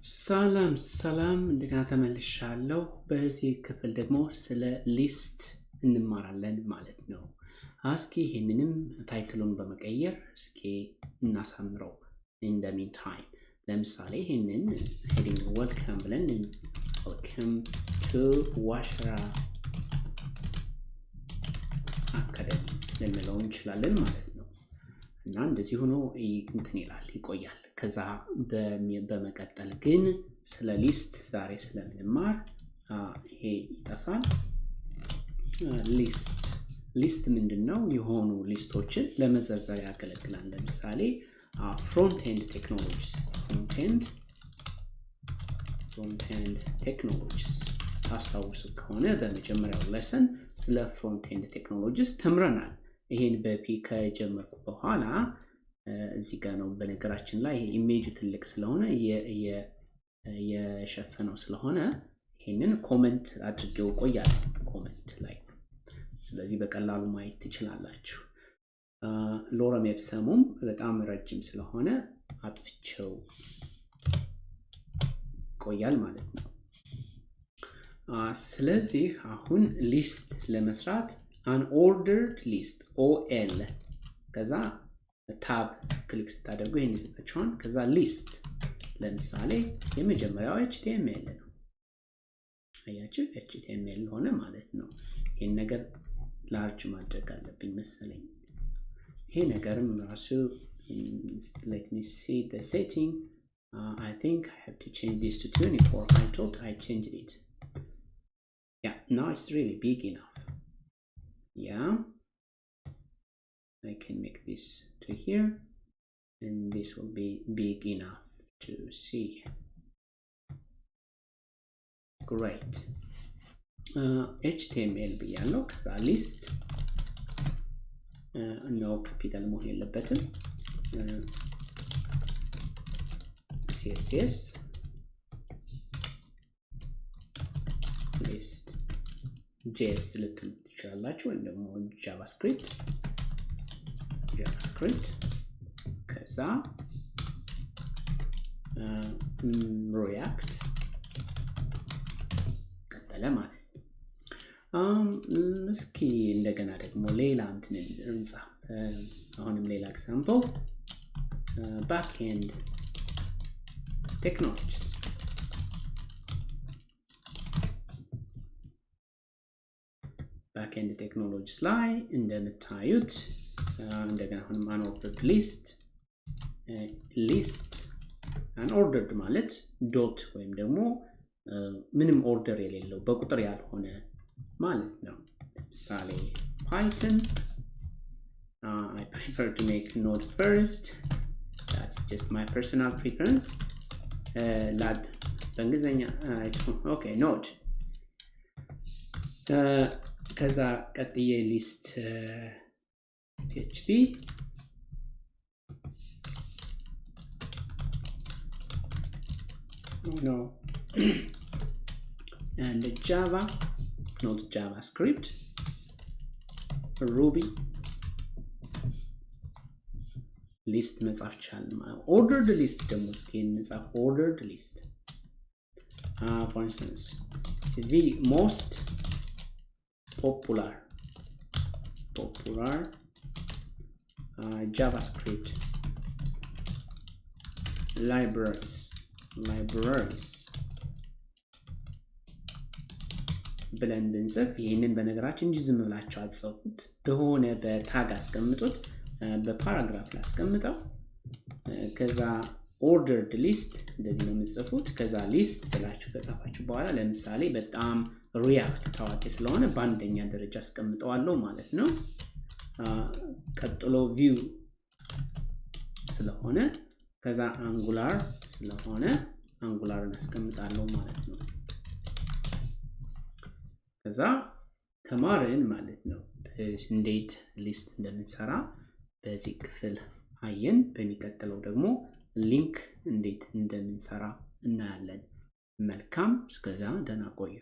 ሰላም ሰላም እንደገና ተመልሻለሁ። በዚህ ክፍል ደግሞ ስለ ሊስት እንማራለን ማለት ነው። እስኪ ይሄንንም ታይትሉን በመቀየር እስኪ እናሳምረው። in the meantime ለምሳሌ ይሄንን heading welcome ብለን welcome to ዋሽራ አካዳሚ ልንለው እንችላለን ማለት ነው። እና እንደዚህ ሆኖ እንትን ይላል ይቆያል። ከዛ በመቀጠል ግን ስለ ሊስት ዛሬ ስለምንማር ይሄ ይጠፋል። ሊስት ምንድነው? የሆኑ ሊስቶችን ለመዘርዘር ያገለግላል። ለምሳሌ ፍሮንት ኤንድ ቴክኖሎጂስ ታስታውሱ ከሆነ በመጀመሪያው ሌሰን ስለ ፍሮንት ኤንድ ቴክኖሎጂስ ተምረናል። ይሄን በፒ ከጀመርኩ በኋላ እዚህ ጋር ነው። በነገራችን ላይ ይሄ ኢሜጅ ትልቅ ስለሆነ የሸፈነው ስለሆነ ይሄንን ኮሜንት አድርጌው ቆያለሁ ኮሜንት ላይ። ስለዚህ በቀላሉ ማየት ትችላላችሁ። ሎረም ኤፕሰሙም በጣም ረጅም ስለሆነ አጥፍቼው ቆያል ማለት ነው። ስለዚህ አሁን ሊስት ለመስራት unordered list OL ከዛ ታብ ክሊክ ስታደርጉ ይሄን ይሰጣችኋል። ከዛ ሊስት ለምሳሌ የመጀመሪያው HTML ነው። አያችሁ HTML ሆነ ማለት ነው። ይሄን ነገር ላርጅ ማድረግ አለብኝ መሰለኝ። ይሄ ነገርም ራሱ let me see the setting. I think I have to change this to 24. I thought I changed it. Yeah, now it's really big enough. Yeah, I can make this to here and this will be big enough to see. Great. HTML ብያለሁ። ከዛ ሊስት ነው ካፒታል መሆን የለበትም። CSS ሊስት JS ልትሉ ትችላላችሁ ወይም ደግሞ ጃቫስክሪፕት ከዛ ሪያክት ቀጠለ ማለት ነው። እስኪ እንደገና ደግሞ ሌላ እንትን እንጻፍ። አሁንም ሌላ ኤግዛምፕል ባክ ኤንድ ቴክኖሎጂስ ባክኤንድ ቴክኖሎጂስ ላይ እንደምታዩት እንደገና አሁንም unordered ሊስት unordered ማለት ዶት ወይም ደግሞ ምንም ኦርደር የሌለው በቁጥር ያልሆነ ማለት ነው። ለምሳሌ Python I prefer to make node first. That's just my personal preference. lad በእንግሊዘኛ okay node ከዛ ቀጥዬ ሊስት PHP no and Java not JavaScript Ruby ሊስት መጻፍ ቻልን ማለት ordered list ደግሞ እስኪ እንጻፍ ordered list for instance the most popular JavaScript libraries ብለን ብንጽፍ ይሄንን በነገራችን እንጂ ዝም ብላችሁ አጽፉት። በሆነ በታግ አስቀምጡት፣ በፓራግራፍ ላይ አስቀምጠው ከዛ ordered list እንደዚህ ነው የምትጽፉት። ከዛ ሊስት ብላችሁ ከጻፋችሁ በኋላ ለምሳሌ በጣም ሪያክት ታዋቂ ስለሆነ በአንደኛ ደረጃ አስቀምጠዋለሁ ማለት ነው። ቀጥሎ ቪው ስለሆነ ከዛ አንጉላር ስለሆነ አንጉላርን አስቀምጣለሁ ማለት ነው። ከዛ ተማርን ማለት ነው እንዴት ሊስት እንደምንሰራ በዚህ ክፍል አየን። በሚቀጥለው ደግሞ ሊንክ እንዴት እንደምንሰራ እናያለን። መልካም እስከዛ ደህና ቆዩ።